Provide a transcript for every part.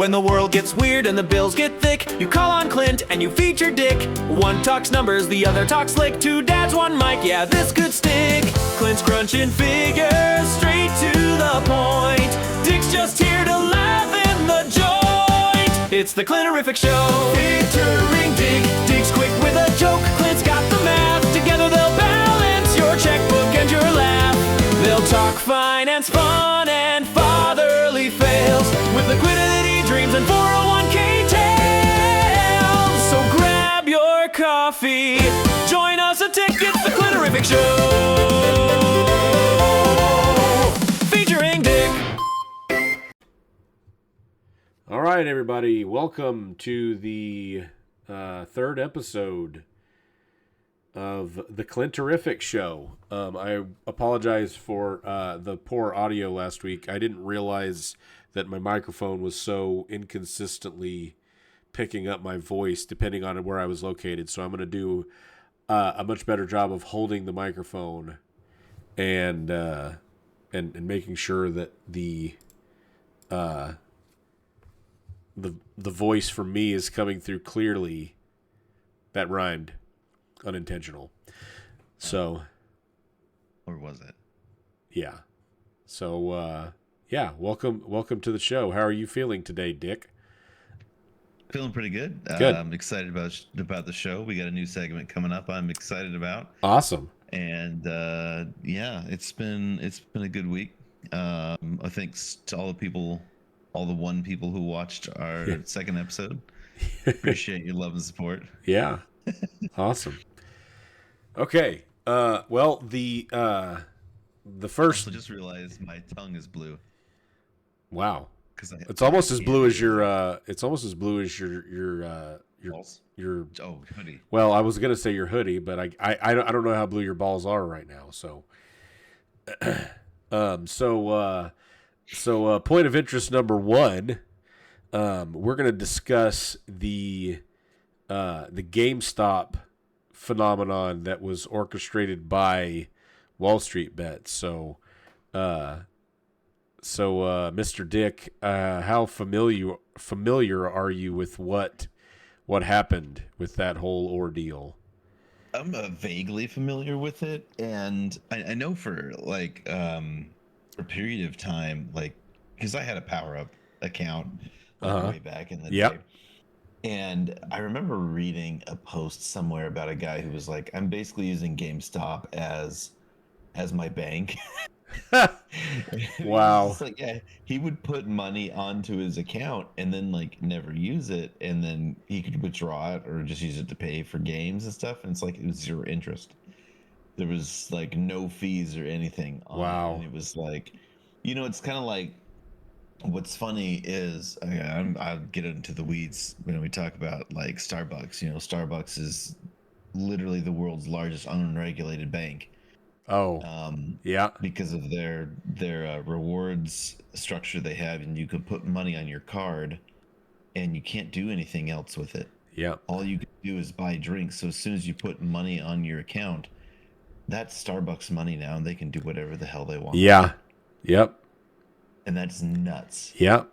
When the world gets weird and the bills get thick, you call on Clint and you feature Dick. One talks numbers, the other talks slick. Two dads, one mic, yeah, this could stick. Clint's crunching figures straight to the point. Dick's just here to laugh in the joint. It's the Clinterific Show. Featuring Dick. Dick's quick with a joke. Clint's got the math. Together they'll balance your checkbook and your laugh. They'll talk finance, fun, and fatherly fails with liquidity dreams and 401k tales. So grab your coffee, join us a tick. It's the Clinterific Show, featuring Dick. All right, everybody, welcome to the third episode of the Clinterific Show. I apologize for the poor audio last week. I didn't realize that my microphone was so inconsistently picking up my voice depending on where I was located. So I'm going to do a much better job of holding the microphone and making sure that the voice from me is coming through clearly. That rhymed. Unintentional. So, or was it? Yeah. So, welcome to the show. How are you feeling today, Dick? Feeling pretty good. Good. I'm excited about the show. We got a new segment coming up. I'm excited about. Awesome. And it's been a good week. I think to all the one people who watched our second episode. Appreciate your love and support. Yeah. Awesome. Okay. Well, the first. I just realized my tongue is blue. Wow. It's almost as blue as your. It's almost as blue as your hoodie. Well, I was gonna say your hoodie, but I don't know how blue your balls are right now. So. So point of interest number one. We're gonna discuss the GameStop phenomenon that was orchestrated by WallStreetBets. So Mr. Dick, how familiar are you with what happened with that whole ordeal? I'm vaguely familiar with it, and I know for a period of time, because I had a Power Up account way back in the day. And I remember reading a post somewhere about a guy who was like, I'm basically using GameStop as my bank. Wow. He would put money onto his account and then never use it, and then he could withdraw it or just use it to pay for games and stuff. And it was zero interest. There was no fees or anything on wow. it. And it was it's kind of what's funny is I'll get into the weeds when we talk about Starbucks. Starbucks is literally the world's largest unregulated bank. Oh, yeah. Because of their rewards structure they have, and you can put money on your card, and you can't do anything else with it. Yeah. All you can do is buy drinks. So as soon as you put money on your account, that's Starbucks money now, and they can do whatever the hell they want. Yeah. Yep. And that's nuts. Yeah.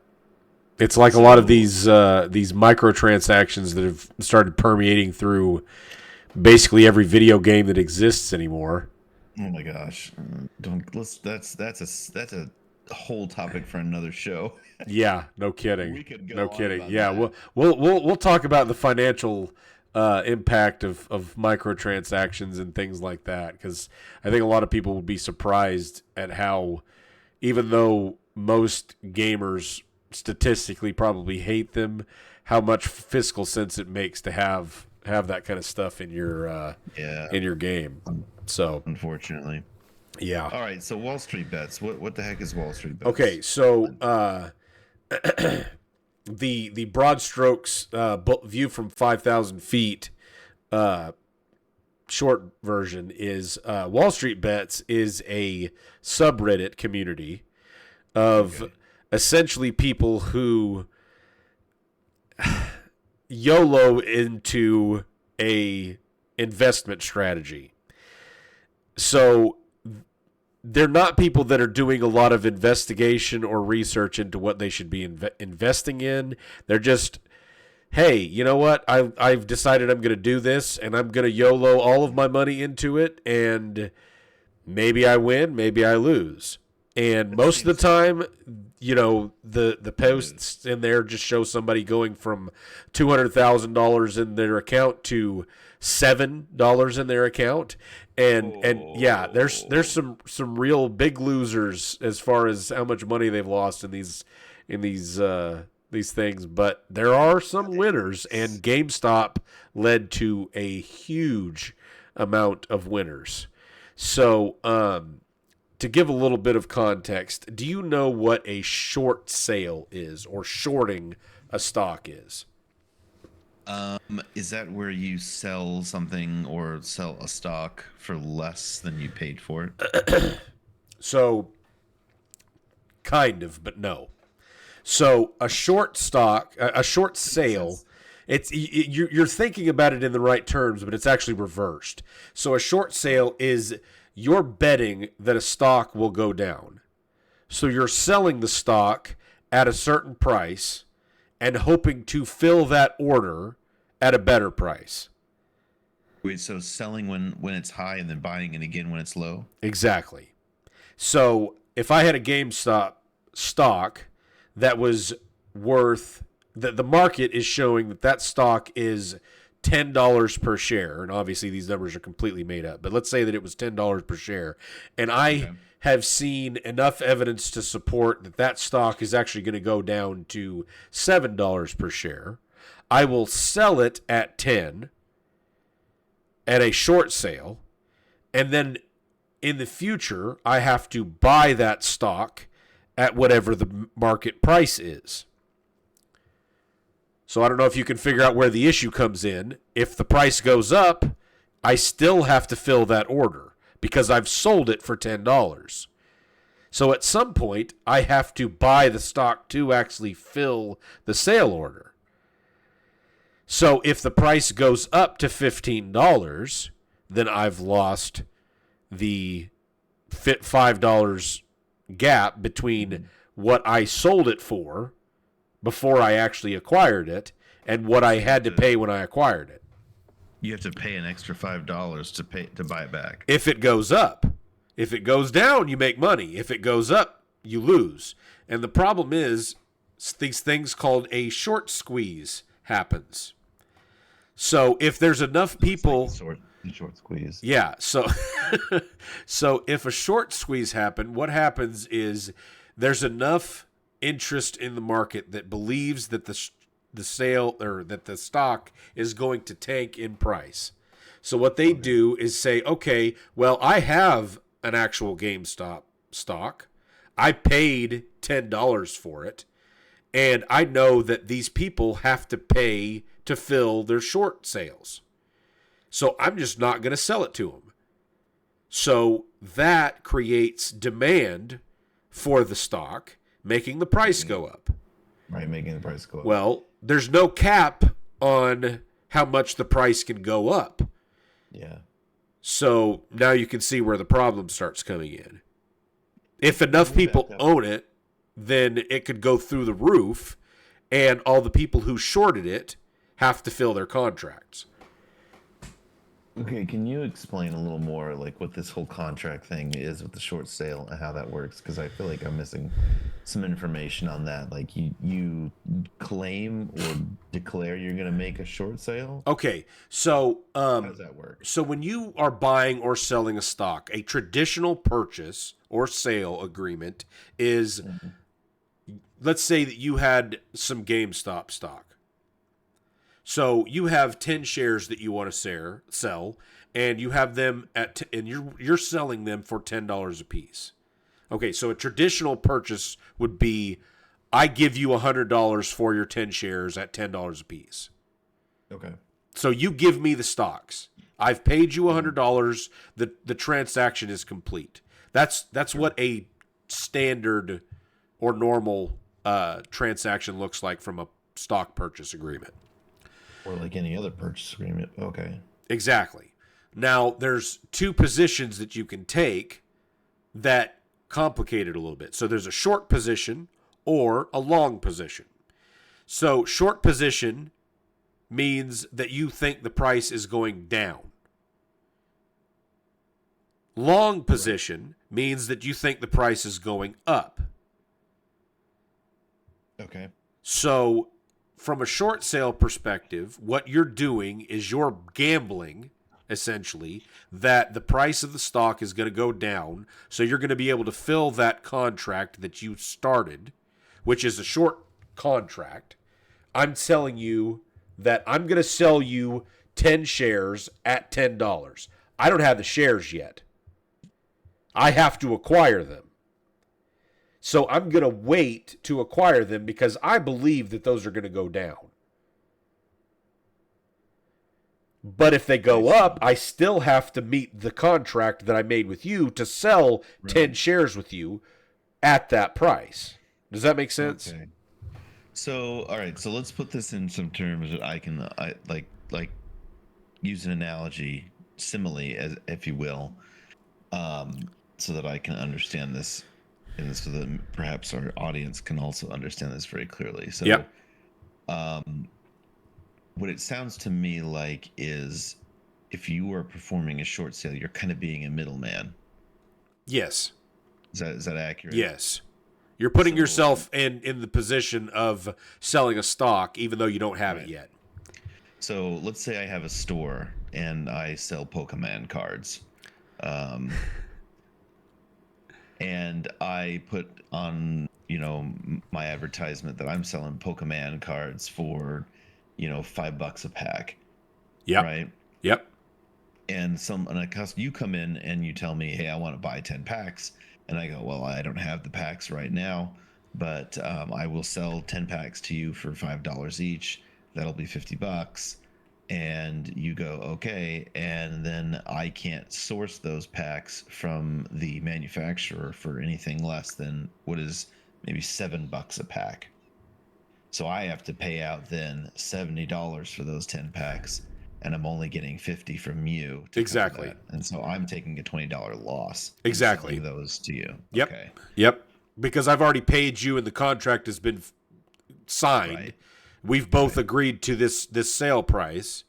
It's like a lot of these microtransactions that have started permeating through basically every video game that exists anymore. Oh my gosh. That's a whole topic for another show. Yeah, no kidding. We could go no on kidding. about Yeah, that. we'll talk about the financial impact of microtransactions and things like that, because I think a lot of people would be surprised at how, even though most gamers statistically probably hate them, how much fiscal sense it makes to have that kind of stuff in your game. So unfortunately. Yeah. All right, so WallStreetBets. What the heck is WallStreetBets? Okay, so the broad strokes view from 5,000 feet short version is WallStreetBets is a subreddit community of essentially people who YOLO into a investment strategy. So they're not people that are doing a lot of investigation or research into what they should be investing in. They're just, hey, you know what? I've decided I'm going to do this, and I'm going to YOLO all of my money into it, and maybe I win, maybe I lose. And most of the time, the posts in there just show somebody going from $200,000 in their account to $7 in their account. And yeah, there's some real big losers as far as how much money they've lost in these things, but there are some winners, and GameStop led to a huge amount of winners. So, to give a little bit of context, do you know what a short sale is, or shorting a stock is? Is that where you sell something or sell a stock for less than you paid for it? So, kind of, but no. So a short sale, you're thinking about it in the right terms, but it's actually reversed. So a short sale is you're betting that a stock will go down. So you're selling the stock at a certain price and hoping to fill that order at a better price. Wait, so selling when it's high and then buying it again when it's low? Exactly. So if I had a GameStop stock that was worth, the market is showing that stock is $10 per share, and obviously these numbers are completely made up, but let's say that it was $10 per share, and I have seen enough evidence to support that stock is actually going to go down to $7 per share. I will sell it at 10 at a short sale, and then in the future I have to buy that stock at whatever the market price is. So I don't know if you can figure out where the issue comes in. If the price goes up, I still have to fill that order because I've sold it for $10. So at some point, I have to buy the stock to actually fill the sale order. So if the price goes up to $15, then I've lost the $5 gap between what I sold it for before I actually acquired it and what I had to pay when I acquired it. You have to pay an extra $5 to buy it back. If it goes up. If it goes down, you make money. If it goes up, you lose. And the problem is these things called a short squeeze happens. So if there's enough people... Short squeeze. Yeah, so if a short squeeze happens, what happens is there's enough interest in the market that believes that the sale or that the stock is going to tank in price. So what they do is say, okay, well, I have an actual GameStop stock. I paid $10 for it, and I know that these people have to pay to fill their short sales. So I'm just not going to sell it to them. So that creates demand for the stock, making the price go up. Right, making the price go up. Well, there's no cap on how much the price can go up. Yeah. So now you can see where the problem starts coming in. If enough people own it, then it could go through the roof, and all the people who shorted it have to fill their contracts. Okay, can you explain a little more like what this whole contract thing is with the short sale and how that works? Because I feel like I'm missing some information on that. Like you claim or declare you're going to make a short sale? Okay, so how does that work? So when you are buying or selling a stock, a traditional purchase or sale agreement is, let's say that you had some GameStop stock. So you have 10 shares that you want to sell, and you have them and you're selling them for $10 a piece. Okay, so a traditional purchase would be, I give you $100 for your 10 shares at $10 a piece. Okay. So you give me the stocks. I've paid you $100. The transaction is complete. That's what a standard or normal transaction looks like from a stock purchase agreement. Or like any other purchase agreement. Okay. Exactly. Now, there's two positions that you can take that complicate it a little bit. So there's a short position or a long position. So short position means that you think the price is going down. Long position means that you think the price is going up. Okay. So from a short sale perspective, what you're doing is you're gambling, essentially, that the price of the stock is going to go down. So you're going to be able to fill that contract that you started, which is a short contract. I'm telling you that I'm going to sell you 10 shares at $10. I don't have the shares yet. I have to acquire them. So I'm going to wait to acquire them because I believe that those are going to go down. But if they go up, I still have to meet the contract that I made with you to sell 10 shares with you at that price. Does that make sense? Okay. So, all right. So let's put this in some terms that I can like use an analogy, simile, as if you will, so that I can understand this, and so that perhaps our audience can also understand this very clearly. So, yep. What it sounds to me like is, if you are performing a short sale, you're kind of being a middleman. Yes. Is that accurate? Yes. You're putting yourself in the position of selling a stock, even though you don't have it yet. So let's say I have a store and I sell Pokemon cards. And I put on, my advertisement that I'm selling Pokemon cards for, $5 a pack. Yep. Right. Yep. And you come in and you tell me, hey, I want to buy 10 packs. And I go, well, I don't have the packs right now, but I will sell 10 packs to you for $5 each. That'll be $50. And you go, okay. And then I can't source those packs from the manufacturer for anything less than what is maybe $7 a pack. So I have to pay out then $70 for those 10 packs. And I'm only getting $50 from you. Exactly. And so I'm taking a $20 loss. Exactly. Selling those to you. Yep. Okay. Yep. Because I've already paid you and the contract has been signed. Right. We've both agreed to this sale price,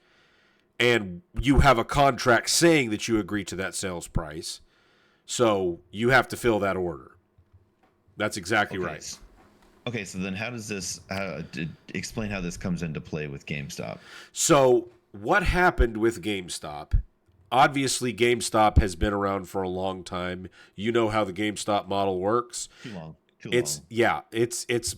and you have a contract saying that you agree to that sales price. So you have to fill that order. That's exactly right. Okay, so then how does this explain how this comes into play with GameStop? So what happened with GameStop? Obviously, GameStop has been around for a long time. You know how the GameStop model works. Too long. Yeah, it's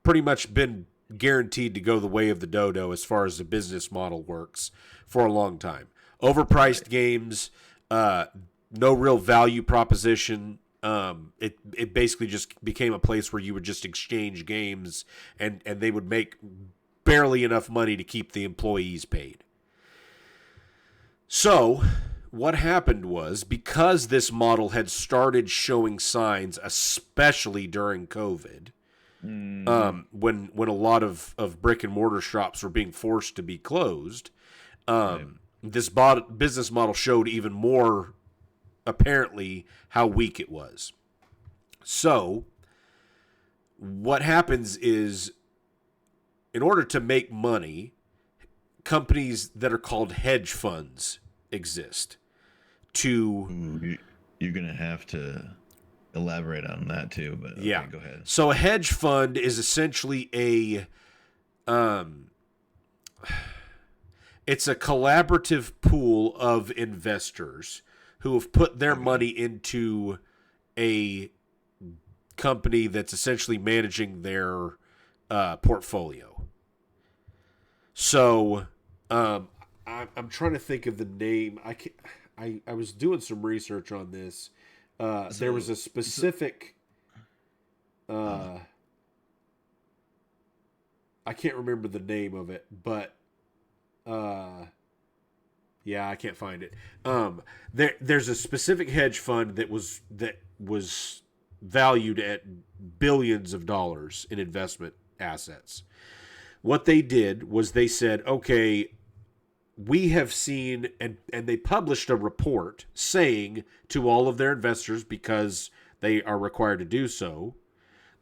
pretty much been guaranteed to go the way of the dodo as far as the business model works for a long time. Overpriced games, no real value proposition. It basically just became a place where you would just exchange games and they would make barely enough money to keep the employees paid. So what happened was, because this model had started showing signs, especially during COVID, when a lot of brick and mortar shops were being forced to be closed, this business model showed even more apparently how weak it was. So what happens is, in order to make money, companies that are called hedge funds exist. You're going to have to elaborate on that too, but okay, yeah. Go ahead. So a hedge fund is essentially it's a collaborative pool of investors who have put their money into a company that's essentially managing their portfolio. So I'm trying to think of the name. I was doing some research on this. There was a specific. I can't remember the name of it, but yeah, I can't find it. There's a specific hedge fund that was valued at billions of dollars in investment assets. What they did was they said, okay, we have seen, and they published a report saying to all of their investors, because they are required to do so,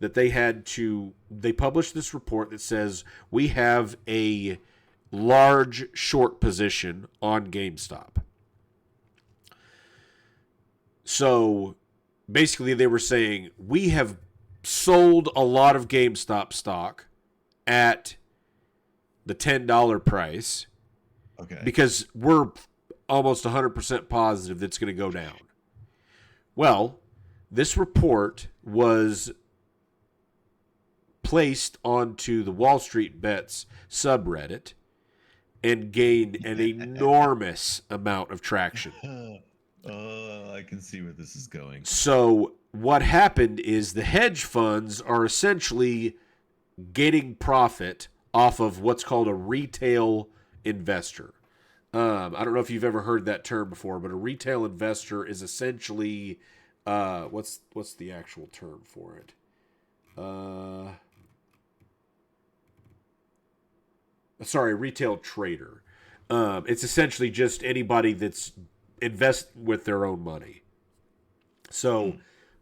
that they published this report that says we have a large short position on GameStop. So basically they were saying we have sold a lot of GameStop stock at the $10 price. Okay. Because we're almost 100% positive that's going to go down. Well, this report was placed onto the WallStreetBets subreddit and gained an enormous amount of traction. Oh, I can see where this is going. So what happened is the hedge funds are essentially getting profit off of what's called a retail investor. I don't know if you've ever heard that term before, but a retail investor is essentially what's the actual term for it? Sorry, retail trader. It's essentially just anybody that's invest with their own money. So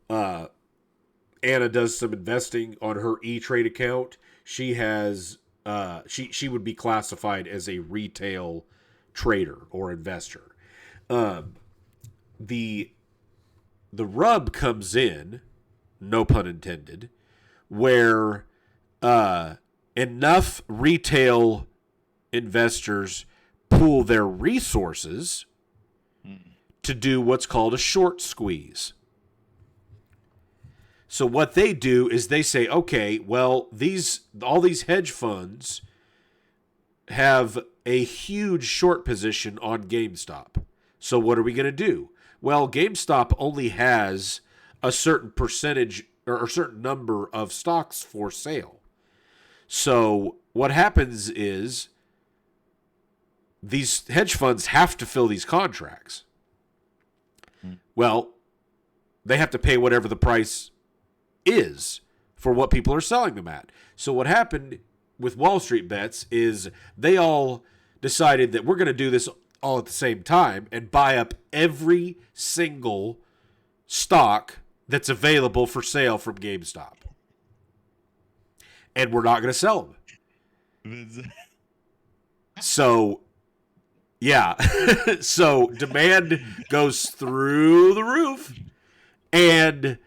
Anna does some investing on her E-Trade account. She has she would be classified as a retail trader or investor. The rub comes in, no pun intended, where enough retail investors pool their resources to do what's called a short squeeze. So what they do is they say, okay, well, all these hedge funds have a huge short position on GameStop. So what are we going to do? Well, GameStop only has a certain percentage or a certain number of stocks for sale. So what happens is these hedge funds have to fill these contracts. Well, they have to pay whatever the price is for what people are selling them at. So what happened with WallStreetBets is they all decided that we're going to do this all at the same time and buy up every single stock that's available for sale from GameStop. And we're not going to sell them. So, yeah. So demand goes through the roof. And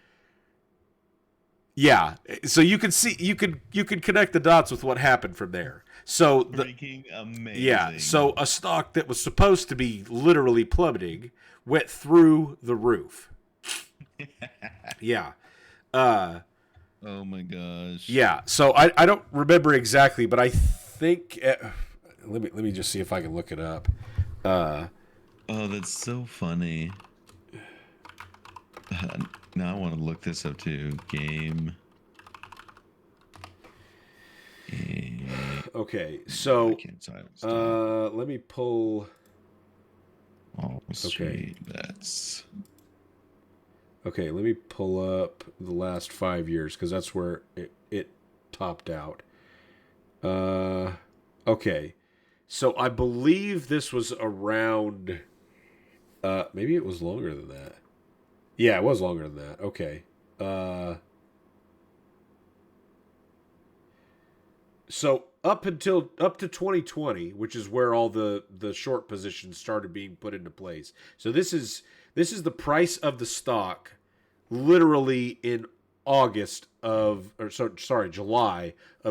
yeah, so you can see, you can connect the dots with what happened from there. So freaking amazing. Yeah, so a stock that was supposed to be literally plummeting went through the roof. Yeah. Oh my gosh. Yeah, so I don't remember exactly, but I think let me just see if I can look it up. Oh, that's so funny. Now I want to look this up too. Game. Okay, so I can't silence let me pull. WallStreetBets. Okay, let me pull up the last 5 years because that's where it topped out. Okay, so I believe this was around. Maybe it was longer than that. Yeah, it was longer than that. Okay. So up to 2020, which is where all the short positions started being put into place. So this is the price of the stock literally in July of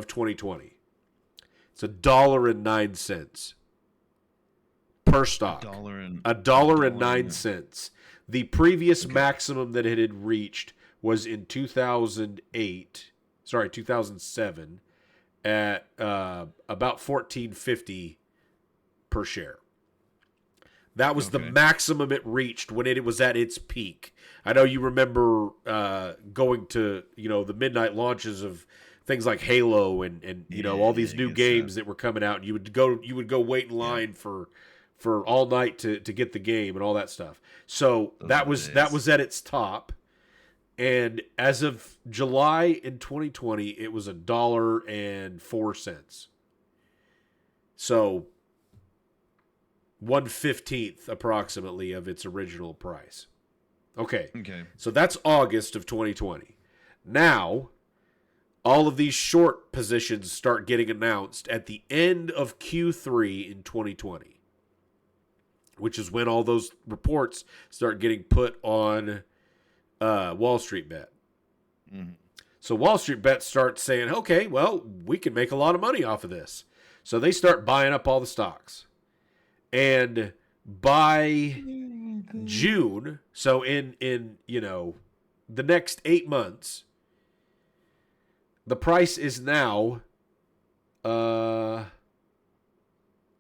2020. It's $1.09 per stock. $1.09. The previous maximum that it had reached was in 2007 at about $14.50 per share. That was the maximum it reached when it was at its peak. I know you remember going to the midnight launches of things like Halo and all these new games that were coming out, and you would go wait in line for all night to get the game and all that stuff. So that was at its top. And as of July in 2020, it was $1.04. So 1/15 approximately of its original price. Okay. Okay. So that's August of 2020. Now, all of these short positions start getting announced at the end of Q3 in 2020, which is when all those reports start getting put on WallStreetBet. Mm-hmm. So WallStreetBet starts saying, okay, well, we can make a lot of money off of this. So they start buying up all the stocks. And by June, so in the next 8 months, the price is now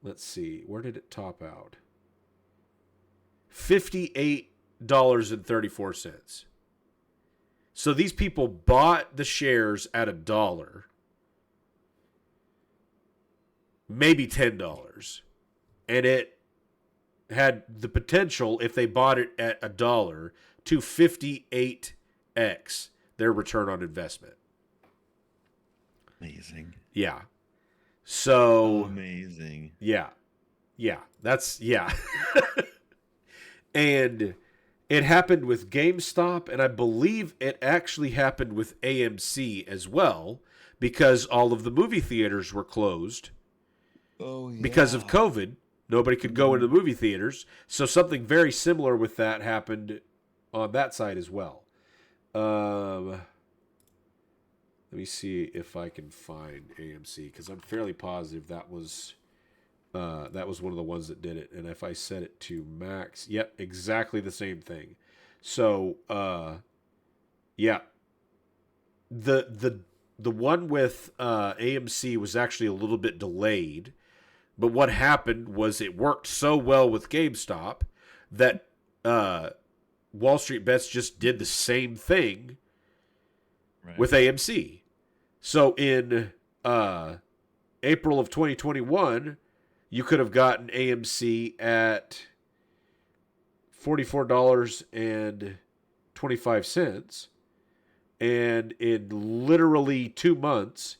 let's see, where did it top out? $58.34. So these people bought the shares at $1, maybe $10, and it had the potential, if they bought it at $1, to 58x their return on investment. Amazing. Yeah. So amazing. Yeah. That's And it happened with GameStop, and I believe it actually happened with AMC as well, because all of the movie theaters were closed. Oh, yeah. Because of COVID. Nobody could go into the movie theaters. So something very similar with that happened on that side as well. Let me see if I can find AMC, because I'm fairly positive that was one of the ones that did it. And if I set it to max, yep, exactly the same thing. So yeah, the one with AMC was actually a little bit delayed, but what happened was it worked so well with GameStop that WallStreetBets just did the same thing with AMC. So in April of 2021, you could have gotten AMC at $44.25. And in literally 2 months,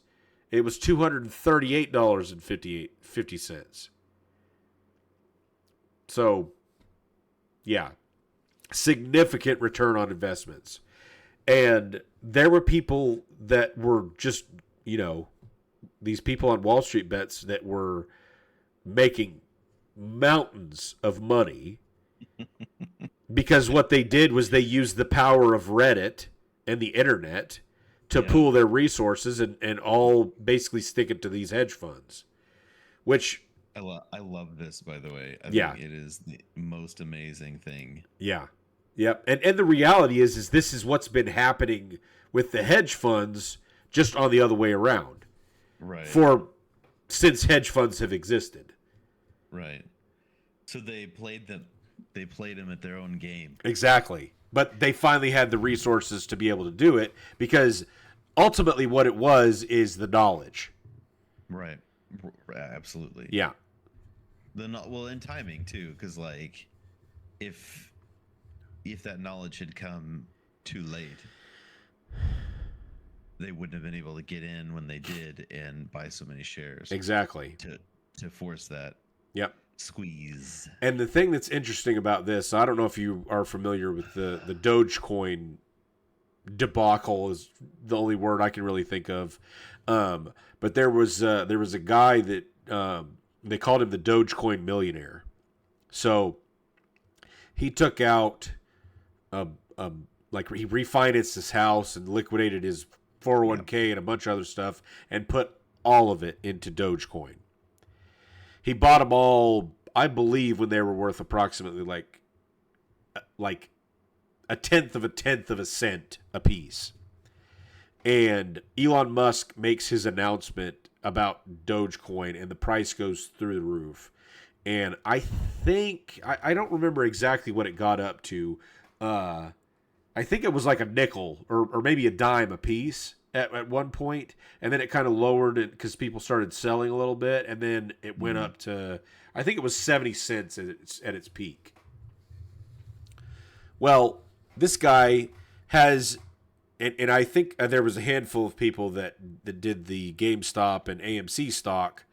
it was $238.50. So, yeah, significant return on investments. And there were people that were just, these people on WallStreetBets that were making mountains of money because what they did was they used the power of Reddit and the internet to pool their resources and all basically stick it to these hedge funds, which I love this, by the way. I think it is the most amazing thing. Yeah. Yep. And the reality is this is what's been happening with the hedge funds, just on the other way around. Right. Since hedge funds have existed. Right. So they played them at their own game. Exactly. But they finally had the resources to be able to do it, because ultimately what it was is the knowledge. Right. Absolutely. Yeah. And timing too, because if that knowledge had come too late, they wouldn't have been able to get in when they did and buy so many shares. Exactly. To force that. Yep. Squeeze. And the thing that's interesting about this, I don't know if you are familiar with the Dogecoin debacle, is the only word I can really think of. But there was a guy that they called him the Dogecoin millionaire. So he took out he refinanced his house and liquidated his 401k and a bunch of other stuff and put all of it into Dogecoin. He bought them all, I believe, when they were worth approximately like a tenth of a cent a piece. And Elon Musk makes his announcement about Dogecoin, and the price goes through the roof. And I think, I don't remember exactly what it got up to. I think it was like a nickel or maybe a dime a piece at one point, and then it kind of lowered it because people started selling a little bit, and then it went up to, I think it was 70 cents at its peak. Well, this guy has, and I think there was a handful of people that did the GameStop and AMC stock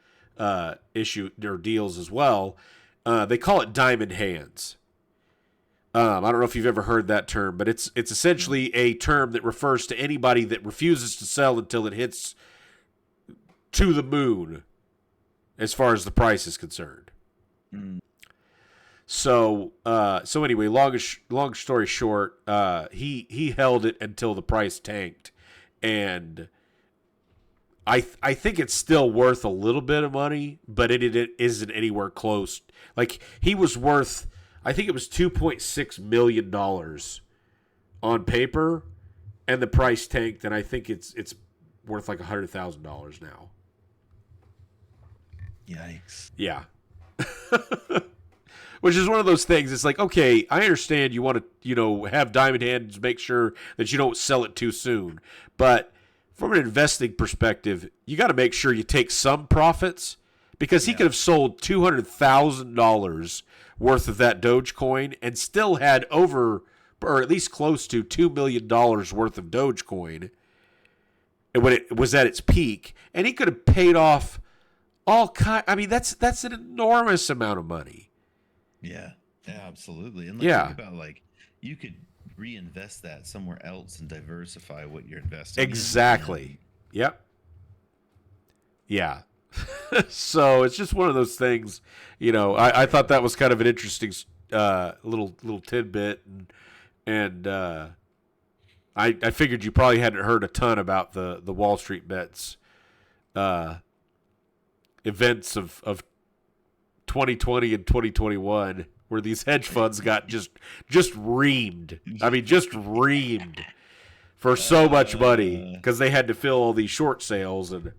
issue or deals as well, They call it diamond hands. I don't know if you've ever heard that term, but it's essentially a term that refers to anybody that refuses to sell until it hits to the moon as far as the price is concerned. So anyway, long story short, he held it until the price tanked, and I think it's still worth a little bit of money, but it isn't anywhere close. Like, he was worth, I think it was $2.6 million on paper, and the price tanked, and I think it's worth like $100,000 now. Yikes. Yeah. Which is one of those things. It's like, okay, I understand you want to, have diamond hands, make sure that you don't sell it too soon. But from an investing perspective, you got to make sure you take some profits, because he could have sold $200,000 worth of that Dogecoin and still had over, or at least close to, $2 million worth of Dogecoin when it was at its peak. And he could have paid off that's an enormous amount of money. Yeah, absolutely. And think about, you could reinvest that somewhere else and diversify what you're investing Exactly. in. Yep. Yeah. So it's just one of those things, I thought that was kind of an interesting little tidbit, and I figured you probably hadn't heard a ton about the WallStreetBets events of 2020 and 2021, where these hedge funds got just reamed. I mean, just reamed for so much money, because they had to fill all these short sales. And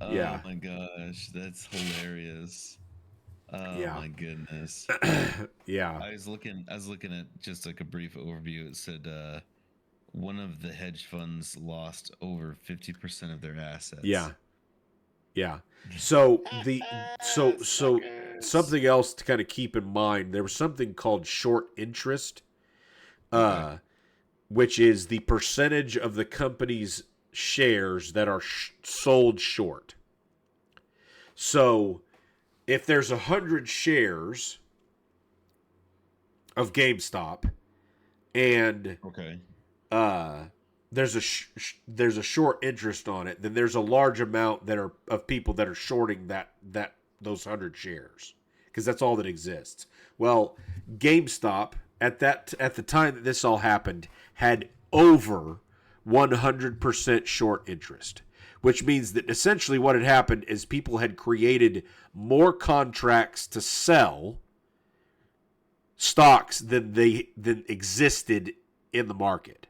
oh my gosh, that's hilarious. Oh my goodness. Yeah. I was looking at just like a brief overview. It said one of the hedge funds lost over 50% of their assets. Yeah. So something else to kind of keep in mind, there was something called short interest, which is the percentage of the company's shares that are sold short. So if there's 100 shares of GameStop, and there's a short interest on it, then there's a large amount of people that are shorting those 100 shares, because that's all that exists. Well, GameStop at the time that this all happened had over 100% short interest, which means that essentially what had happened is people had created more contracts to sell stocks than existed in the market.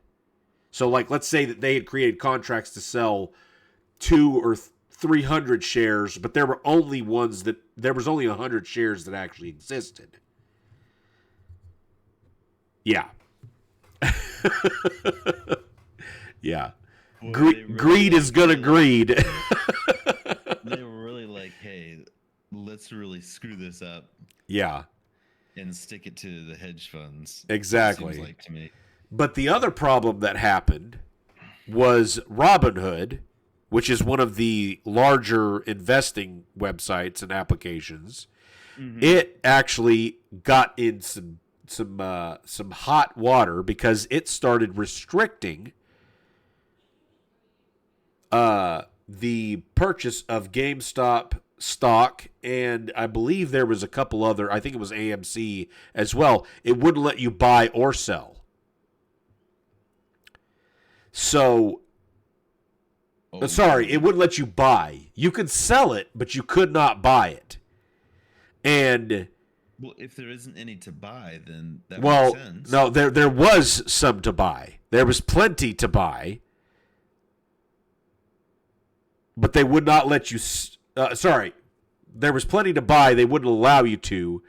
So, let's say that they had created contracts to sell 200 or 300 shares, but there was only 100 shares that actually existed. Yeah. Yeah. Boy, greed is gonna greed. They were really like, hey, let's really screw this up. Yeah. And stick it to the hedge funds. Exactly. Seems like to me. But the other problem that happened was Robinhood, which is one of the larger investing websites and applications. Mm-hmm. It actually got in some hot water, because it started restricting the purchase of GameStop stock, and I believe there was a couple other, I think it was AMC as well. It wouldn't let you buy or sell. So, it wouldn't let you buy. You could sell it, but you could not buy it. And well, if there isn't any to buy, then that makes sense. No, there was some to buy. There was plenty to buy, but they would not let you. There was plenty to buy. They wouldn't allow you to,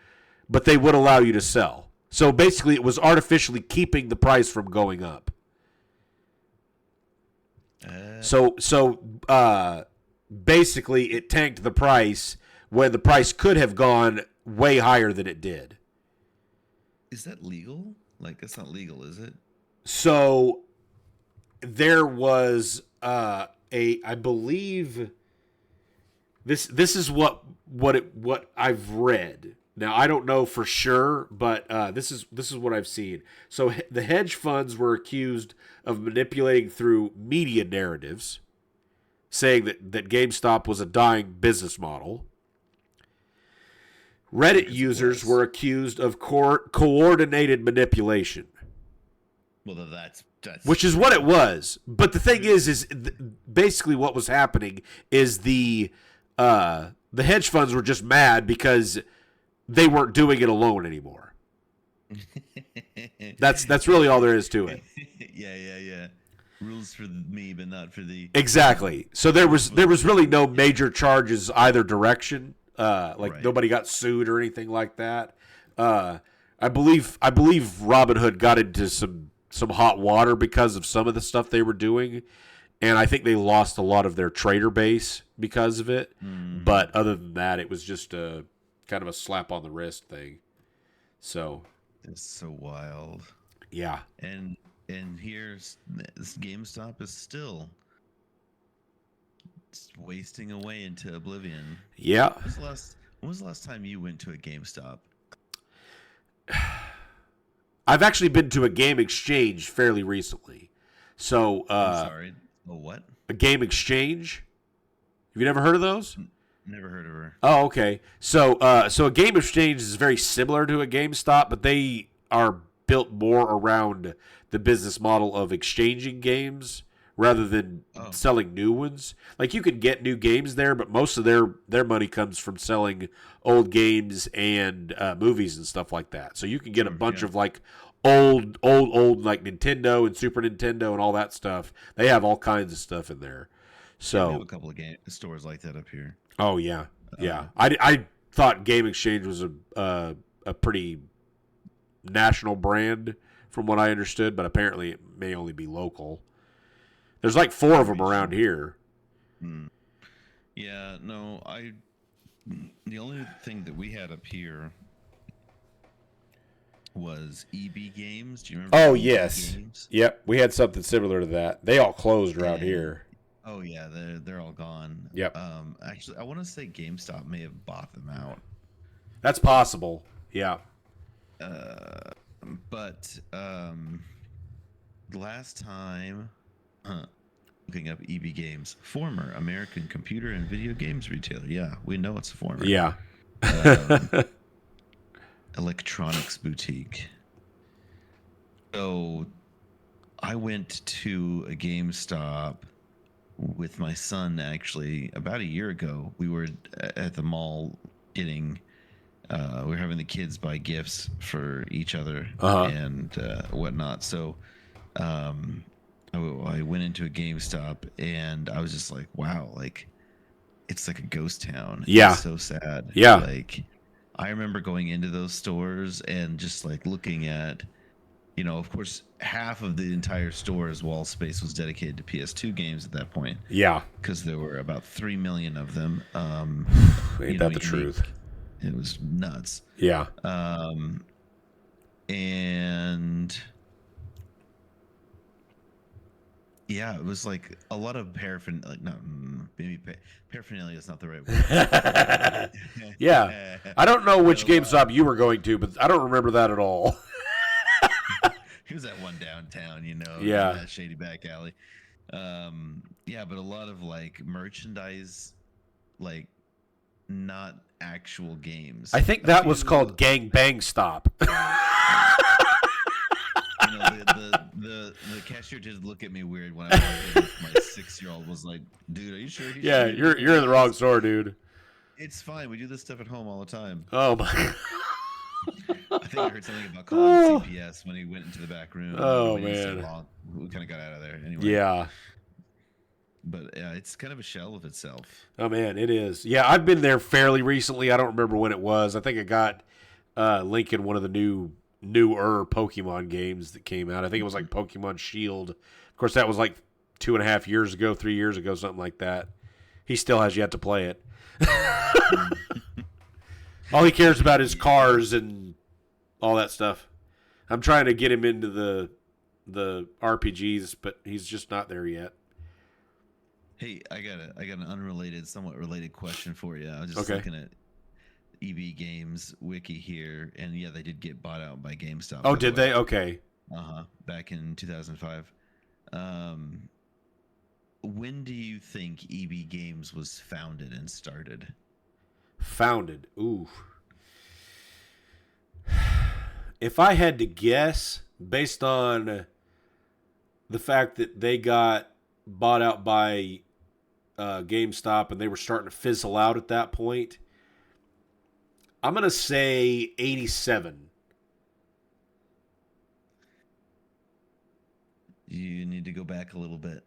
but they would allow you to sell. So basically, it was artificially keeping the price from going up. Basically, it tanked the price when the price could have gone way higher than it did. Is that legal? That's not legal, is it? So there was I believe this is what I've read. Now I don't know for sure, but this is what I've seen. So the hedge funds were accused of manipulating through media narratives, saying that GameStop was a dying business model. Reddit users were accused of coordinated manipulation. Well, that's which is what it was. But the thing is basically what was happening is the hedge funds were just mad because they weren't doing it alone anymore. That's really all there is to it. Yeah. Rules for me, but not for thee. Exactly. So there was really no major charges either direction. Right. Nobody got sued or anything like that. I believe Robinhood got into some hot water because of some of the stuff they were doing, and I think they lost a lot of their trader base because of it. Mm-hmm. But other than that, it was just a kind of a slap on the wrist thing. So it's so wild. Yeah. And here's this GameStop is still wasting away into oblivion. Yeah. When was the last time you went to a GameStop? I've actually been to a game exchange fairly recently. So I'm sorry. A what? A game exchange? Have you never heard of those? Never heard of her. Oh, okay. So a game exchange is very similar to a GameStop, but they are built more around the business model of exchanging games rather than selling new ones. Like, you can get new games there, but most of their money comes from selling old games and movies and stuff like that. So you can get a bunch of like old like Nintendo and Super Nintendo and all that stuff. They have all kinds of stuff in there. So we have a couple of stores like that up here. Oh yeah, yeah. I thought Game Exchange was a pretty national brand from what I understood, but apparently it may only be local. There's like 4 of them around here. Yeah, no, the only thing that we had up here was EB Games. Do you remember? Oh, EB yes. Games? Yep, we had something similar to that. They all closed around here. Oh yeah, they're all gone. Yep. Actually, I want to say GameStop may have bought them out. That's possible. Yeah. But last time, looking up EB Games, former American computer and video games retailer. Yeah, we know it's a former. Yeah. Electronics boutique. So I went to a GameStop with my son actually about a year ago. We were at the mall getting we were having the kids buy gifts for each other and whatnot. So I went into a GameStop and I was just like, wow, like it's like a ghost town. Yeah. It's so sad. Yeah. Like I remember going into those stores and just like looking at, you know, of course, half of the entire store's wall space was dedicated to PS2 games at that point. Yeah. Because there were about 3 million of them. Ain't that the truth? It was nuts. Yeah. And yeah, it was like a lot of paraphernalia. Like, no, maybe paraphernalia is not the right word. Yeah. I don't know which GameStop you were going to, but I don't remember that at all. He was at one downtown, you know, yeah, in that shady back alley. Yeah, but a lot of like merchandise, like not actual games. I think that was called Gang Bang Stop. You know, the cashier did look at me weird when I walked in. My 6-year-old was like, "Dude, are you sure?" Yeah, you're in the wrong store, dude. It's fine. We do this stuff at home all the time. Oh my. I think I heard something about calling CPS when he went into the back room. Oh man, we kind of got out of there anyway. Yeah, but yeah, it's kind of a shell of itself. Oh man, it is. Yeah, I've been there fairly recently. I don't remember when it was. I think I got Lincoln one of the newer Pokemon games that came out. I think it was like Pokemon Shield. Of course, that was like 2.5 years ago, 3 years ago, something like that. He still has yet to play it. All he cares about is cars and all that stuff. I'm trying to get him into the RPGs, but he's just not there yet. Hey, I got an unrelated, somewhat related question for you. I was just looking at EB Games wiki here, and yeah, they did get bought out by GameStop. Oh, by the did way. they? Okay. Back in 2005. When do you think EB Games was founded and started? Founded. Ooh. If I had to guess, based on the fact that they got bought out by GameStop and they were starting to fizzle out at that point, I'm going to say 87. You need to go back a little bit.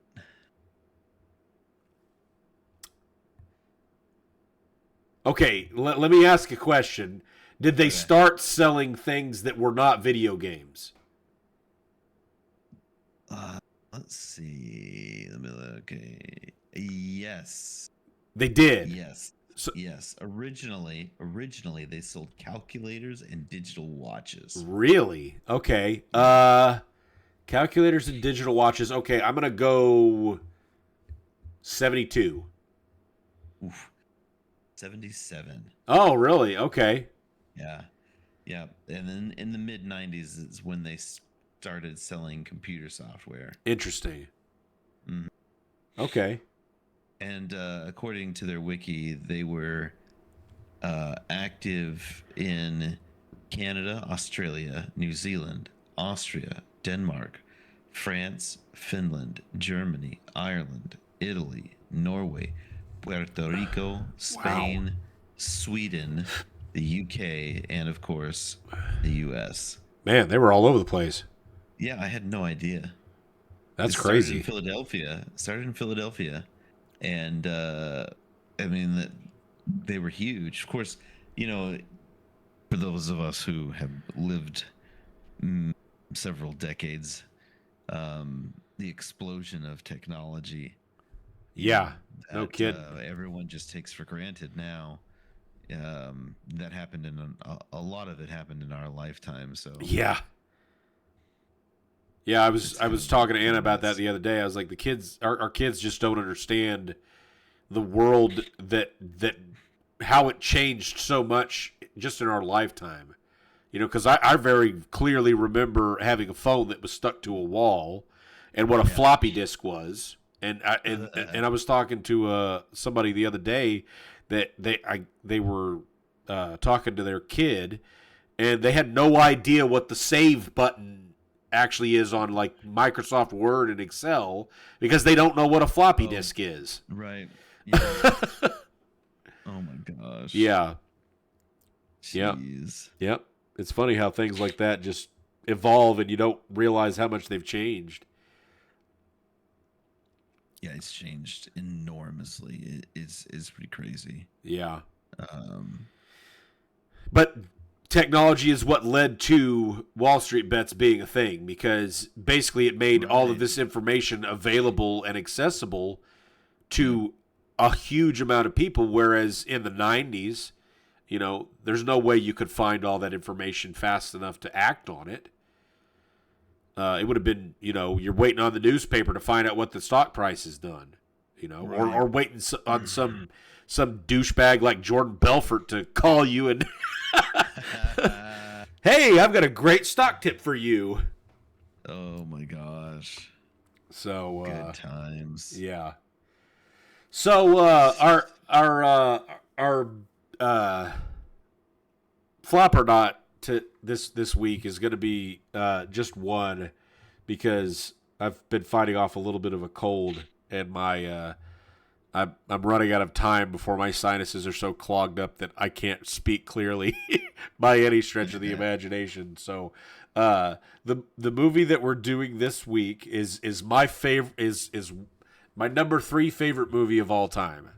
Okay, let me ask a question. Did they start selling things that were not video games? Let's see. Okay. Yes. They did. Yes. Yes. Originally, they sold calculators and digital watches. Really? Okay. Calculators and digital watches. Okay, I'm going to go 72. Oof. 77. Oh, really? Okay. Yeah. Yeah. And then in the mid 90s is when they started selling computer software. Interesting. Mhm. Okay. And according to their wiki, they were active in Canada, Australia, New Zealand, Austria, Denmark, France, Finland, Germany, Ireland, Italy, Norway, Puerto Rico, Spain, Sweden, the UK, and of course, the US. Man, they were all over the place. Yeah, I had no idea. That's Started in crazy. Philadelphia. And I mean that they were huge. Of course, for those of us who have lived several decades, the explosion of technology. Yeah, no That, kidding. everyone just takes for granted now. That happened in a lot of it happened in our lifetime. So Yeah. Yeah, I was talking to Anna about that the other day. I was like, our kids just don't understand the world that how it changed so much just in our lifetime. Because I very clearly remember having a phone that was stuck to a wall, and what a floppy disk was. And I was talking to somebody the other day that they were talking to their kid, and they had no idea what the save button actually is on like Microsoft Word and Excel because they don't know what a floppy disk is. Right. Yeah. Oh my gosh. Yeah. Jeez. Yep. It's funny how things like that just evolve and you don't realize how much they've changed. Yeah, it's changed enormously. It's pretty crazy. Yeah. But technology is what led to WallStreetBets being a thing because basically it made all of this information available and accessible to a huge amount of people, whereas in the 90s, there's no way you could find all that information fast enough to act on it. It would have been, you're waiting on the newspaper to find out what the stock price has done, or waiting on some douchebag like Jordan Belfort to call you and, hey, I've got a great stock tip for you. Oh my gosh. So good times. Yeah. So our flop or not to this week is going to be just one because I've been fighting off a little bit of a cold and my I'm running out of time before my sinuses are so clogged up that I can't speak clearly by any stretch of the imagination. So the movie that we're doing this week is my favorite is my number 3 favorite movie of all time.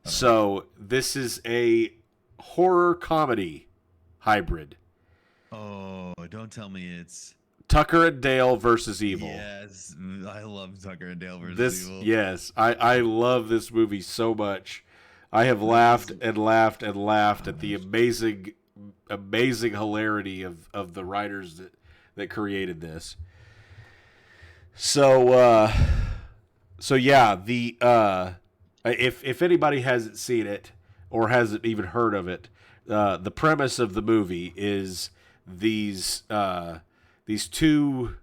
So this is a horror comedy hybrid. Oh, don't tell me it's Tucker and Dale versus Evil. Yes, I love Tucker and Dale versus Evil. Yes, I love this movie so much. I have laughed and laughed and laughed at the amazing hilarity of the writers that created this. So yeah, if anybody hasn't seen it or hasn't even heard of it, the premise of the movie is these two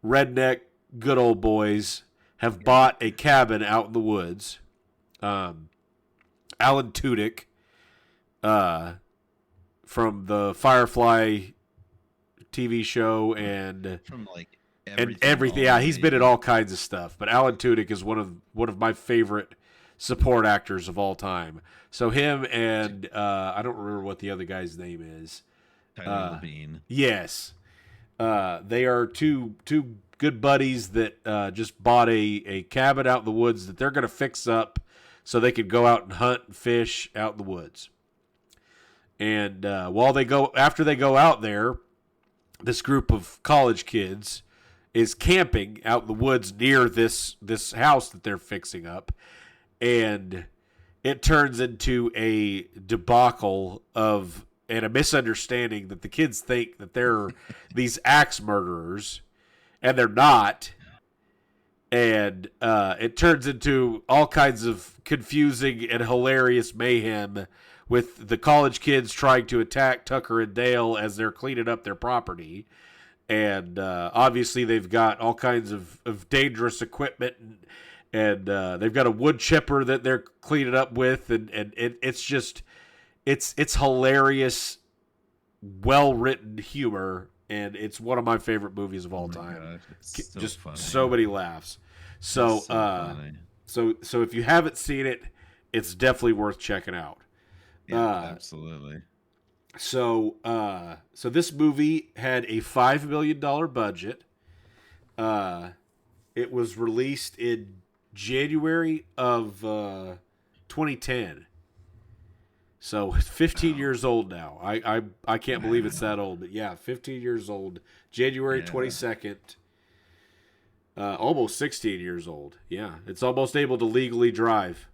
redneck good old boys have bought a cabin out in the woods. Alan Tudyk, from the Firefly TV show and From like everything. Yeah, he's been in all kinds of stuff. But Alan Tudyk is one of my favorite support actors of all time. So him and I don't remember what the other guy's name is. Tyler Labine. Yes, they are two good buddies that just bought a cabin out in the woods that they're going to fix up so they could go out and hunt and fish out in the woods. And after they go out there, this group of college kids is camping out in the woods near this house that they're fixing up, and it turns into a debacle and a misunderstanding that the kids think that they're these axe murderers, and they're not. And it turns into all kinds of confusing and hilarious mayhem with the college kids trying to attack Tucker and Dale as they're cleaning up their property. And obviously they've got all kinds of dangerous equipment, and they've got a wood chipper that they're cleaning up with, and it's just it's hilarious, well-written humor, and it's one of my favorite movies of all time. So just funny. so many laughs. So funny. so if you haven't seen it, it's definitely worth checking out. Yeah, absolutely. So this movie had a $5 million budget. It was released in January of 2010. So 15 years old now. I can't believe it's that old, but yeah, 15 years old. January 22nd. Almost 16 years old. Yeah, it's almost able to legally drive.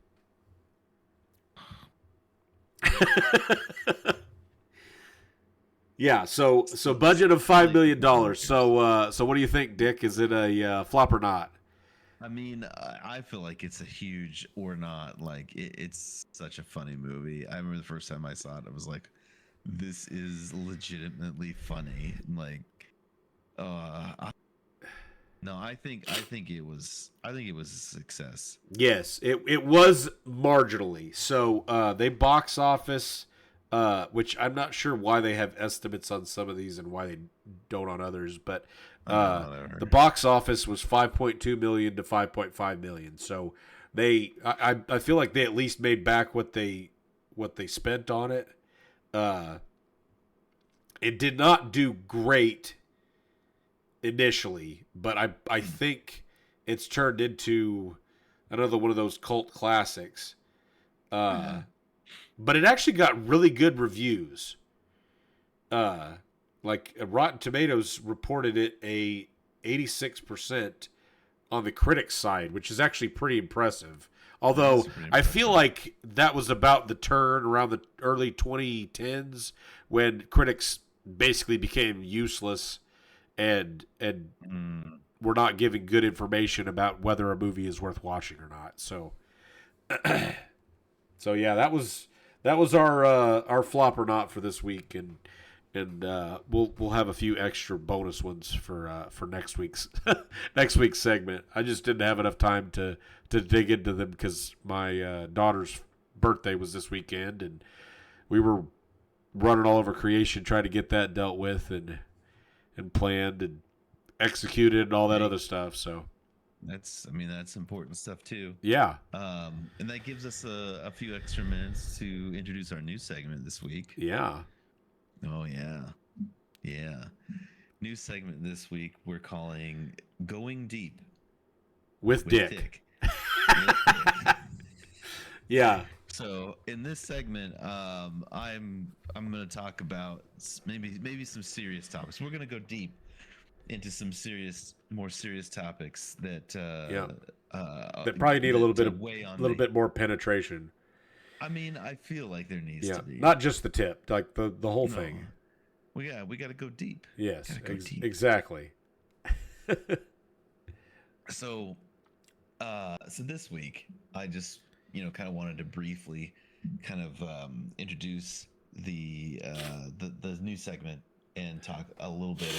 Yeah, so budget of $5 million. So what do you think, Dick? Is it a flop or not? I mean, I feel like it's a huge or not. Like it's such a funny movie. I remember the first time I saw it, I was like, "This is legitimately funny." Like, I think it was a success. Yes, it was marginally. So they box office, which I'm not sure why they have estimates on some of these and why they don't on others, but the box office was 5.2 million to 5.5 million. So I feel like they at least made back what they spent on it. It did not do great initially, but I think it's turned into another one of those cult classics. But it actually got really good reviews. Like Rotten Tomatoes reported it a 86% on the critics side, which is actually pretty impressive. Although I feel like that was about the turn around the early 2010s when critics basically became useless and we're not giving good information about whether a movie is worth watching or not. So yeah, that was our flop or not for this week, and we'll have a few extra bonus ones for next week's segment. I just didn't have enough time to dig into them because my daughter's birthday was this weekend, and we were running all over creation trying to get that dealt with and planned and executed and all that other stuff. So that's important stuff too. Yeah. And that gives us a few extra minutes to introduce our new segment this week. Yeah. Oh yeah. New segment this week we're calling Going Deep with Dick. Yeah. So in this segment, I'm going to talk about maybe some serious topics. We're going to go deep into some more serious topics that that probably need a little bit more penetration. I mean, I feel like there needs to be not just the tip, like the whole thing. Well, yeah, we got to go deep. Yes, exactly. So this week I just kind of wanted to briefly kind of introduce the new segment and talk a little bit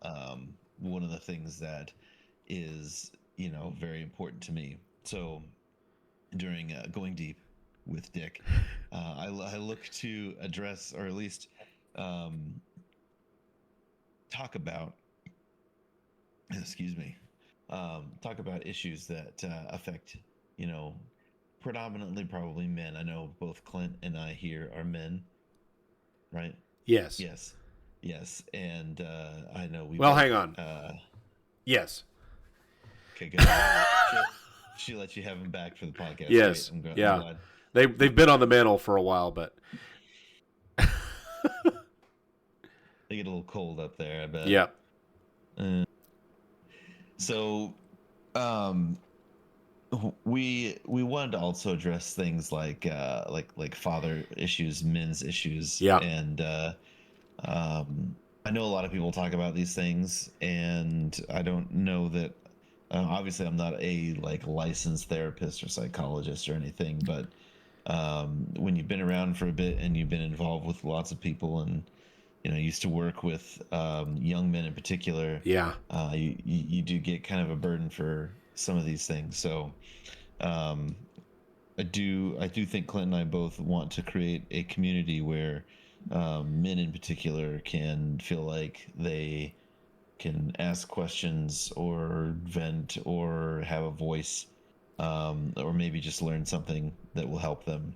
about one of the things that is very important to me. So during going deep with Dick, I look to address, or at least um, talk about, excuse me, talk about issues that affect, you know, predominantly probably men. I know both Clint and I here are men, right? Yes. Yes, yes, and I know we. Well, both, hang on. Yes. Okay, good. She let you have him back for the podcast. Yes. Great. I'm Yeah. glad. They've been on the mantle for a while, but They get a little cold up there, I bet. yeah. So, um, we wanted to also address things like father issues, men's issues, Yeah. and I know a lot of people talk about these things, and I don't know that. Obviously, I'm not a licensed therapist or psychologist or anything, but when you've been around for a bit and you've been involved with lots of people and used to work with young men in particular, Yeah. you do get kind of a burden for some of these things. So um, I do think Clint and I both want to create a community where men in particular can feel like they can ask questions or vent or have a voice, or maybe just learn something that will help them,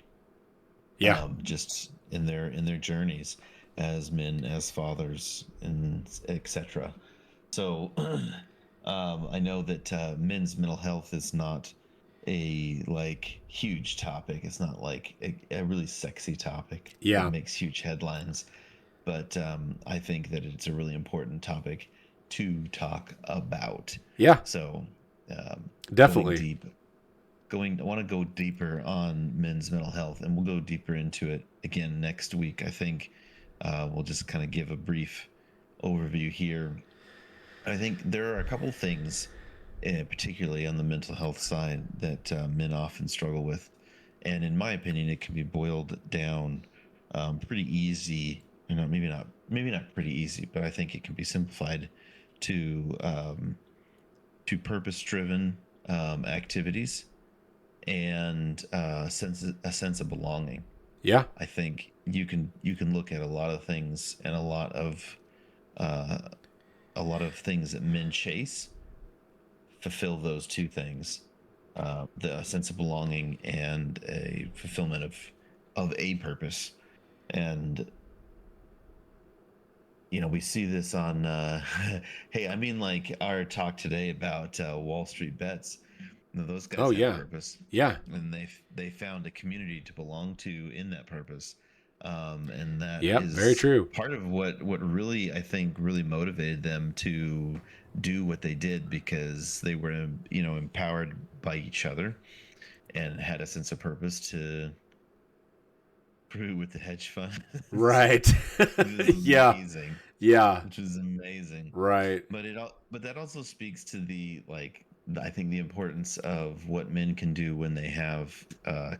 Yeah. just in their journeys as men, as fathers, and etc. So I know that men's mental health is not a huge topic. It's not like a really sexy topic that Yeah. makes huge headlines, but I think that it's a really important topic to talk about. Yeah. So going Definitely. deep, I want to go deeper on men's mental health, and we'll go deeper into it again next week. I think we'll just kind of give a brief overview here. I think there are a couple things, particularly on the mental health side, that men often struggle with, and in my opinion, it can be boiled down pretty easy. Maybe not pretty easy, but I think it can be simplified to purpose-driven activities and a sense of belonging. Yeah. I think you can look at a lot of things and uh, a lot of things that men chase fulfill those two things: the sense of belonging and a fulfillment of a purpose. And we see this on hey, I mean, like our talk today about WallStreetBets. Those guys Oh had a yeah. purpose, Yeah. and they found a community to belong to in that purpose, and that Yep. Very is true. part of what really, I think, really motivated them to do what they did, because they were empowered by each other and had a sense of purpose to prove with the hedge fund. Right. Which is Yeah. amazing. Yeah. Which is amazing. Right. But that also speaks to I think the importance of what men can do when they have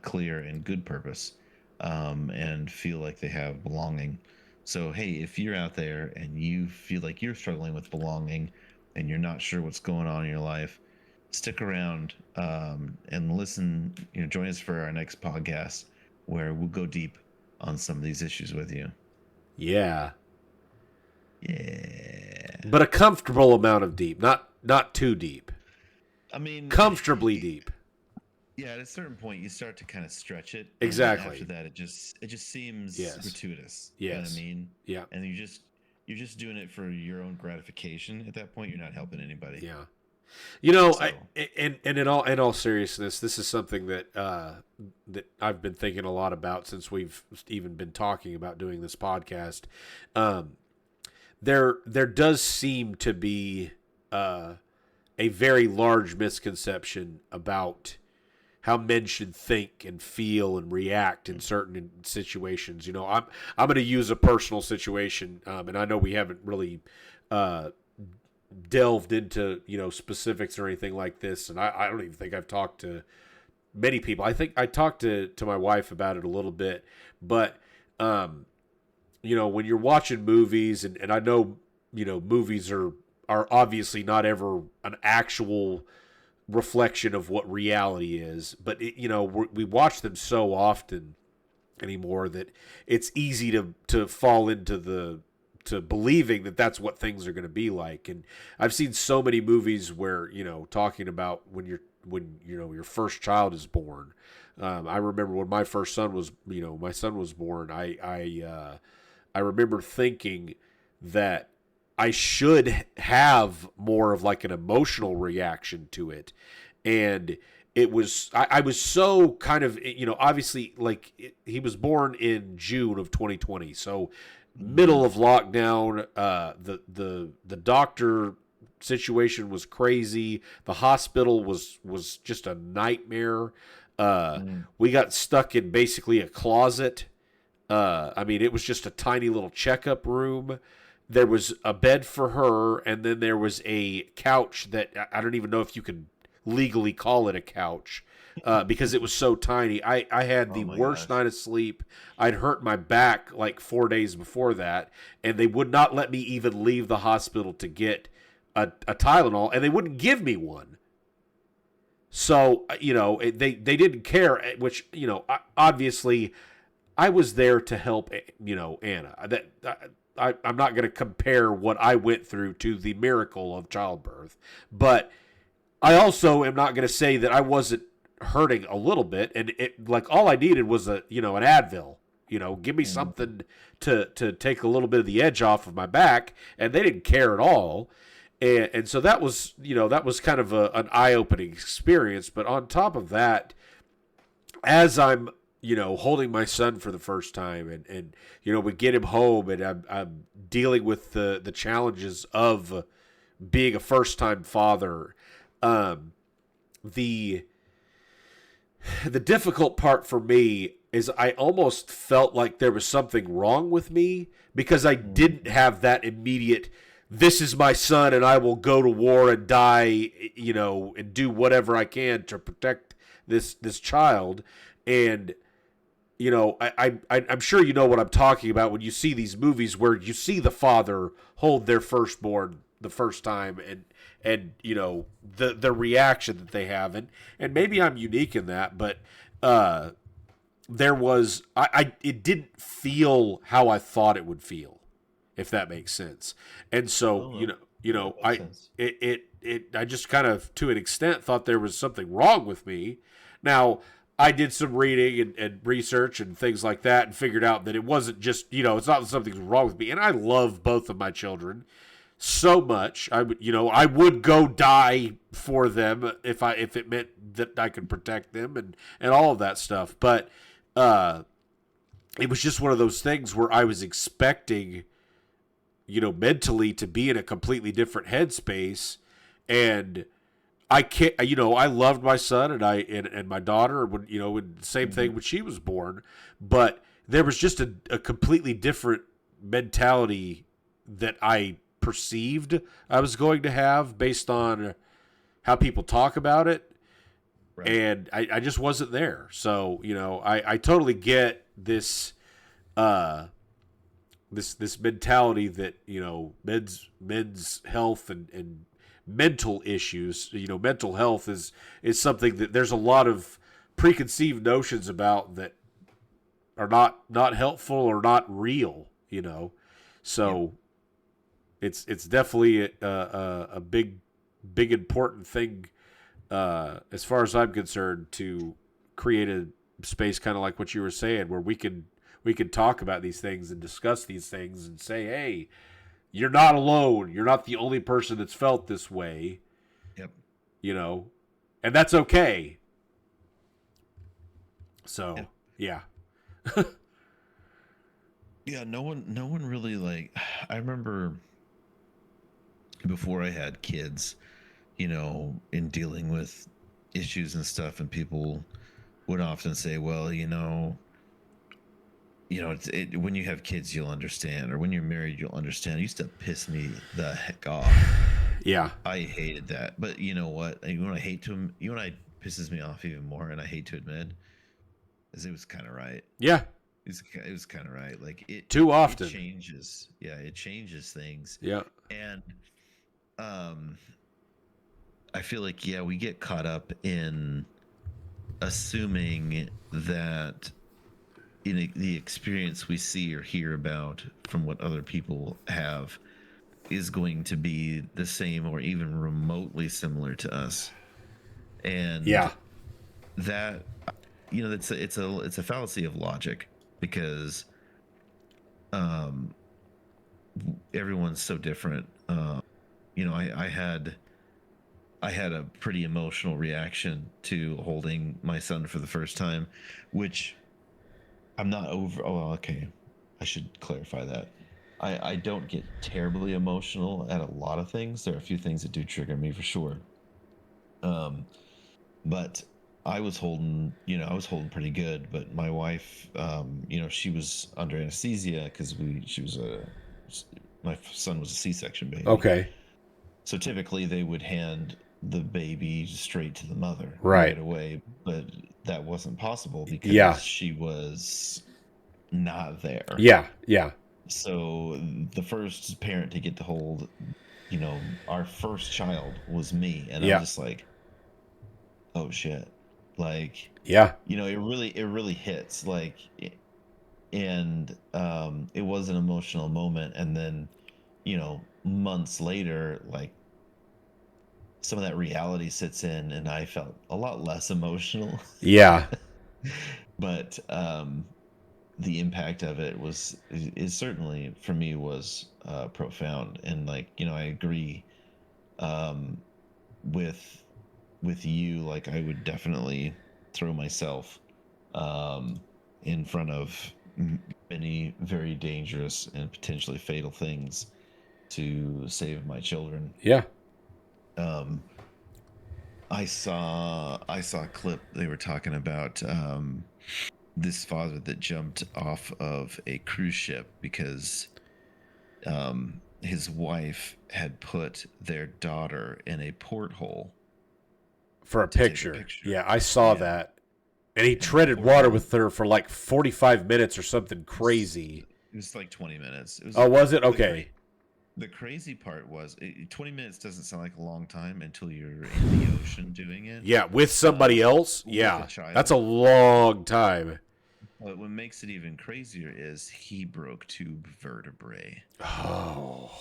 clear and good purpose, and feel like they have belonging. So hey, if you're out there and you feel like you're struggling with belonging and you're not sure what's going on in your life, stick around, and listen. Join us for our next podcast where we'll go deep on some of these issues with you. Yeah. Yeah. But a comfortable amount of deep, not too deep. I mean, Comfortably deep. yeah, at a certain point you start to kind of stretch it, and Exactly. after that it just seems Yes. gratuitous. You know what I Yes. mean? Yeah. And you're just doing it for your own gratification. At that point, you're not helping anybody. Yeah. So, And in all seriousness, this is something that that I've been thinking a lot about since we've even been talking about doing this podcast. There does seem to be a very large misconception about how men should think and feel and react in certain situations. I'm going to use a personal situation, and I know we haven't really delved into specifics or anything like this, and I don't even think I've talked to many people. I think I talked to my wife about it a little bit, but when you're watching movies, and I know, movies are obviously not ever an actual reflection of what reality is, but we watch them so often anymore that it's easy to fall into to believing that that's what things are going to be like. And I've seen so many movies where, talking about when your first child is born. I remember when my first son was, my son was born, I remember thinking that I should have more of like an emotional reaction to it. And it was, I was so kind of, obviously, like he was born in June of 2020. So middle of lockdown, the doctor situation was crazy. The hospital was just a nightmare. We got stuck in basically a closet. I mean, it was just a tiny little checkup room. There was a bed for her, and then there was a couch that I don't even know if you could legally call it a couch, because it was so tiny. I had the worst night of sleep. I'd hurt my back like 4 days before that, and they would not let me even leave the hospital to get a Tylenol, and they wouldn't give me one. So, they didn't care, which, obviously I was there to help, Anna. I'm not going to compare what I went through to the miracle of childbirth, but I also am not going to say that I wasn't hurting a little bit. And it, like, all I needed was an Advil, give me something to take a little bit of the edge off of my back. And they didn't care at all. And so that was, that was kind of an eye-opening experience. But on top of that, as I'm, holding my son for the first time, and we get him home, and I'm dealing with the challenges of being a first-time father. The difficult part for me is I almost felt like there was something wrong with me because I didn't have that immediate, this is my son and I will go to war and die, and do whatever I can to protect this child. And I'm sure you know what I'm talking about when you see these movies where you see the father hold their firstborn the first time, and the reaction that they have, and maybe I'm unique in that, but there was it didn't feel how I thought it would feel, if that makes sense. And so I just kind of, to an extent, thought there was something wrong with me. Now, I did some reading and research and things like that, and figured out that it wasn't just, it's not that something's wrong with me. And I love both of my children so much. I would go die for them if it meant that I could protect them and all of that stuff. But it was just one of those things where I was expecting, mentally to be in a completely different headspace. And I can't, I loved my son and my daughter, when, the same thing when she was born, but there was just a completely different mentality that I perceived I was going to have based on how people talk about it. Right. And I just wasn't there. So, I totally get this, this mentality that, men's health and mental issues, mental health is something that there's a lot of preconceived notions about that are not helpful or not real, so it's definitely a big important thing, as far as I'm concerned, to create a space kind of like what you were saying, where we can talk about these things and discuss these things and say, hey, you're not alone. You're not the only person that's felt this way. Yep. And that's okay. So, yeah. Yeah, no one really, like, I remember before I had kids, in dealing with issues and stuff, and people would often say, well, when you have kids, you'll understand, or when you're married, you'll understand. It used to piss me the heck off. Yeah. I hated that. But you know what? Pisses me off even more, and I hate to admit, is it was kind of right. Yeah. it was kind of right. Like Too often. it changes. Yeah, it changes things. Yeah. And I feel like we get caught up in assuming that the experience we see or hear about from what other people have is going to be the same or even remotely similar to us. And Yeah. that it's a fallacy of logic, because everyone's so different. I had a pretty emotional reaction to holding my son for the first time, which I'm not over. Oh, okay. I should clarify that. I don't get terribly emotional at a lot of things. There are a few things that do trigger me for sure. But I was holding pretty good. But my wife, she was under anesthesia because my son was a C-section baby. Okay. So typically they would hand the baby straight to the mother Right away, but that wasn't possible because she was not there. Yeah. Yeah. So the first parent to get to hold, our first child was me, and I'm just like, oh shit, like, yeah, it really hits, like, and it was an emotional moment, and then months later, like, some of that reality sits in, and I felt a lot less emotional. Yeah. But the impact of it is certainly for me was profound, and like I agree with you. Like, I would definitely throw myself in front of many very dangerous and potentially fatal things to save my children. Yeah. I saw a clip. They were talking about this father that jumped off of a cruise ship because his wife had put their daughter in a porthole For a to picture. take a picture. Yeah, I saw that. And he treaded water with her for like 45 minutes or something crazy. It was like 20 minutes. Was it? Okay. The crazy part was 20 minutes doesn't sound like a long time until you're in the ocean doing it. Yeah, with somebody else? with Yeah. a child. That's a long time. But what makes it even crazier is he broke 2 vertebrae. Oh.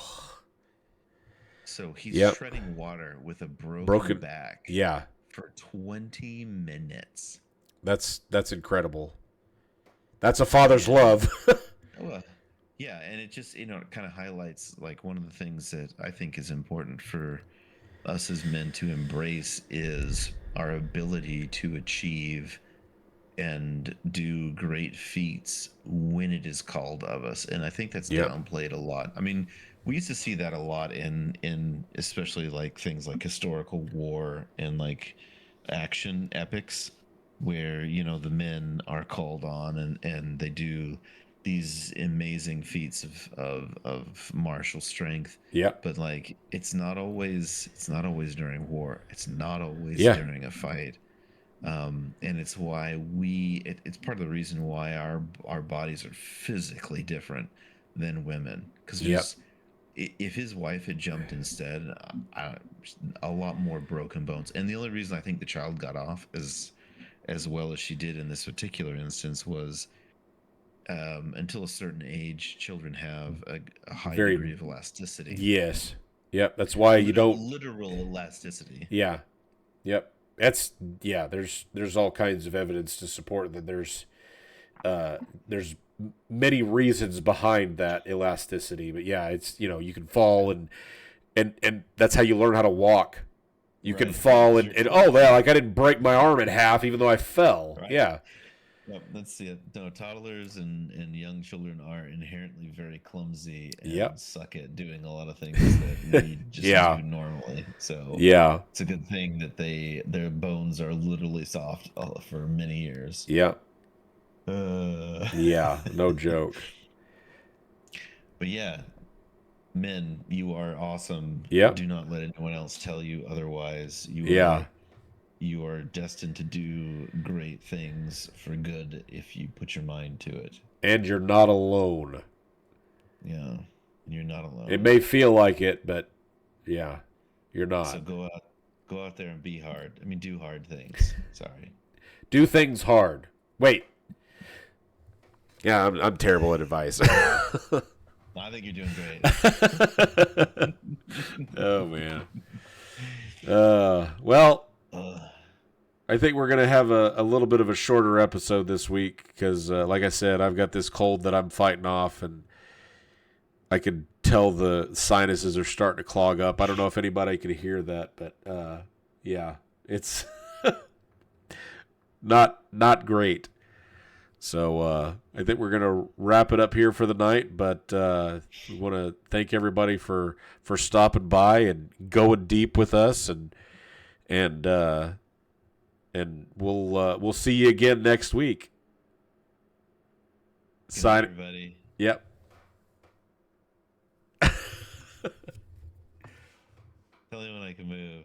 So he's treading water with a broken back. Yeah. For 20 minutes. That's incredible. That's a father's love. Yeah, and it just, it kind of highlights, like, one of the things that I think is important for us as men to embrace is our ability to achieve and do great feats when it is called of us. And I think that's downplayed a lot. I mean, we used to see that a lot in especially like things like historical war and like action epics, where the men are called on and they do these amazing feats of martial strength. Yeah. But like, it's not always during war. It's not always during a fight. And it's why it's part of the reason why our bodies are physically different than women. Because if his wife had jumped instead, a lot more broken bones. And the only reason I think the child got off as well as she did in this particular instance was until a certain age, children have a high degree of elasticity. Yes. Yep. That's why you don't. Literal elasticity. Yeah. Yep. There's all kinds of evidence to support that there's many reasons behind that elasticity, but it's you can fall and that's how you learn how to walk. You can fall and like I didn't break my arm in half even though I fell. Right. Yeah. Yep, that's it. No, toddlers and young children are inherently very clumsy and suck at doing a lot of things that we just do normally. So it's a good thing that their bones are literally soft for many years. Yeah. No joke. But men, you are awesome. Yeah. Do not let anyone else tell you otherwise. You are destined to do great things for good if you put your mind to it. And you're not alone. Yeah, you're not alone. It may feel like it, but yeah, you're not. So go out there and be hard. I mean, do hard things. Sorry. Do things hard. Wait. Yeah, I'm terrible at advice. I think you're doing great. Oh man. Well, I think we're gonna have a little bit of a shorter episode this week because, like I said, I've got this cold that I'm fighting off, and I could tell the sinuses are starting to clog up. I don't know if anybody can hear that, but yeah, it's not great. So I think we're gonna wrap it up here for the night. But we want to thank everybody for stopping by and going deep with us, and we'll see you again next week. Good night, everybody. Yep. Tell me when I can move.